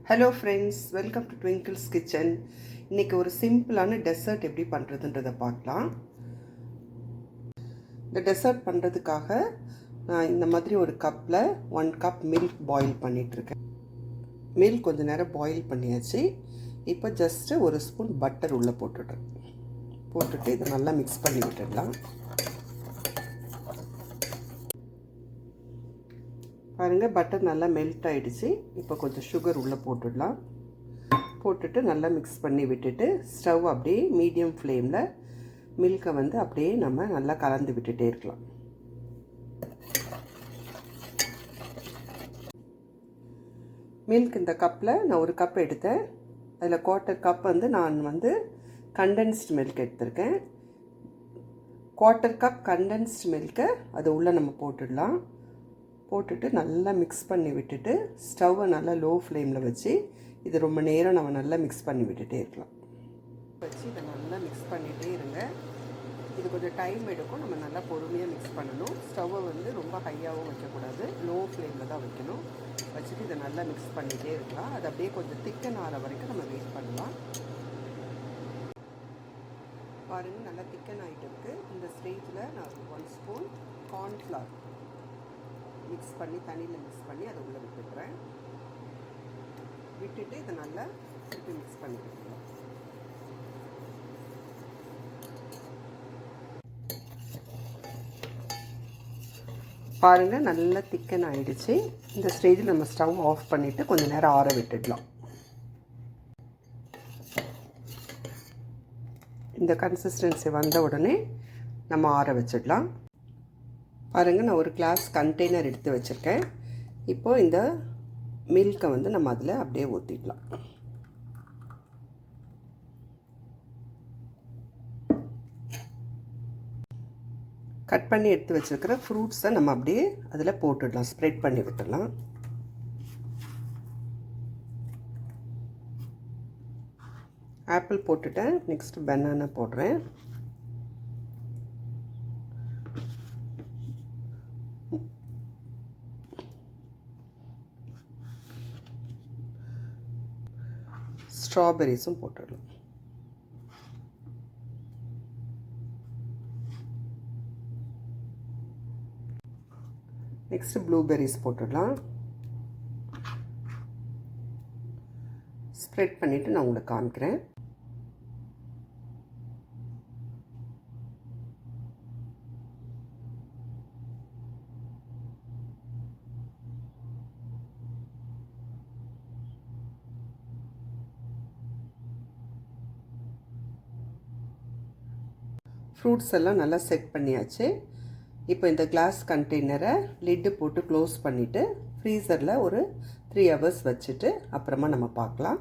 Hello friends, welcome to twinkles kitchen. இன்றைக்கி ஒரு சிம்பிளான டெசர்ட் எப்படி பண்ணுறதுன்றதை பார்க்கலாம். இந்த டெசர்ட் பண்ணுறதுக்காக நான் இந்த மாதிரி ஒரு கப்பில் 1 கப் மில்க் பாயில் பண்ணிகிட்ருக்கேன். மில்க் கொஞ்சம் நேரம் பாயில் பண்ணியாச்சு. இப்போ ஜஸ்ட்டு ஒரு ஸ்பூன் பட்டர் உள்ளே போட்டுட்டு இதை நல்லா மிக்ஸ் பண்ணி விட்டுடலாம். பாருங்கள், பட்டர் நல்லா மெல்ட் ஆகிடுச்சு. இப்போ கொஞ்சம் சுகர் உள்ளே போட்டுடலாம். போட்டுட்டு நல்லா மிக்ஸ் பண்ணி விட்டுட்டு ஸ்டவ் அப்படியே மீடியம் ஃப்ளேமில் மில்கை அப்படியே நம்ம நல்லா கலந்து விட்டுட்டே இருக்கலாம். மில்க் இந்த கப்பில் நான் ஒரு கப் எடுத்தேன். அதில் 1/4 கப் நான் கண்டென்ஸ்டு மில்க் எடுத்திருக்கேன். 1/4 கப் கண்டென்ஸ்டு மில்கை அது உள்ளே நம்ம போட்டுட்டு நல்லா மிக்ஸ் பண்ணி விட்டுட்டு ஸ்டவ்வை நல்லா லோ ஃப்ளேமில் வச்சு இது ரொம்ப நேரம் நம்ம நல்லா மிக்ஸ் பண்ணி விட்டுட்டே இருக்கலாம். இதை நல்லா மிக்ஸ் பண்ணிகிட்டே இருங்க. இது கொஞ்சம் டைம் எடுக்கும். நம்ம நல்லா பொறுமையாக மிக்ஸ் பண்ணணும். ஸ்டவ்வை ரொம்ப ஹையாகவும் வைக்கக்கூடாது, லோ ஃப்ளேமில் தான் வைக்கணும். வச்சுட்டு இதை நல்லா மிக்ஸ் பண்ணிகிட்டே இருக்கலாம். அது அப்படியே கொஞ்சம் திக்கன் ஆகிற வரைக்கும் நம்ம வெயிட் பண்ணலாம். பாருங்கள், நல்லா திக்கன் ஆகிட்டு இருக்குது. இந்த ஸ்டேஜில் நான் 1 ஸ்பூன் கார்ன்ஃப்ளவர் மிக்ஸ் பண்ணி தண்ணியில் மிக்ஸ் பண்ணி அதை உள்ளே விட்டுட்டு இதை நல்லா திருப்பி மிக்ஸ் பண்ணி விட்டுக்கலாம். பாருங்கள், நல்லா திக்கன் ஆகிடுச்சு. இந்த ஸ்டேஜில் நம்ம ஸ்டவ் ஆஃப் பண்ணிவிட்டு கொஞ்சம் நேரம் ஆற விட்டுடலாம். இந்த கன்சிஸ்டன்சி வந்த உடனே நம்ம ஆற வச்சிடலாம். பாருங்கள், நான் ஒரு கிளாஸ் கண்டெய்னர் எடுத்து வச்சுருக்கேன். இப்போது இந்த மில்கை நம்ம அதில் அப்படியே ஊற்றிடலாம். கட் பண்ணி எடுத்து வச்சுருக்கிற ஃப்ரூட்ஸை நம்ம அப்படியே அதில் போட்டுடலாம், ஸ்ப்ரெட் பண்ணி விட்டுடலாம். ஆப்பிள் போட்டுட்டேன். நெக்ஸ்ட்டு பனானா போடுறேன். ஸ்ட்ராபெரிஸும் போட்டுடலாம். நெக்ஸ்ட்டு ப்ளூபெரிஸ் போட்டுடலாம். ஸ்ப்ரெட் பண்ணிவிட்டு நான் உங்களுக்கு காமிக்கிறேன். ஃப்ரூட்ஸ் எல்லாம் நல்லா செட் பண்ணியாச்சு. இப்போ இந்த கிளாஸ் கண்டெய்னரை லிட்டு போட்டு க்ளோஸ் பண்ணிவிட்டு ஃப்ரீசரில் ஒரு 3 ஹவர்ஸ் வச்சுட்டு அப்புறமா நம்ம பார்க்கலாம்.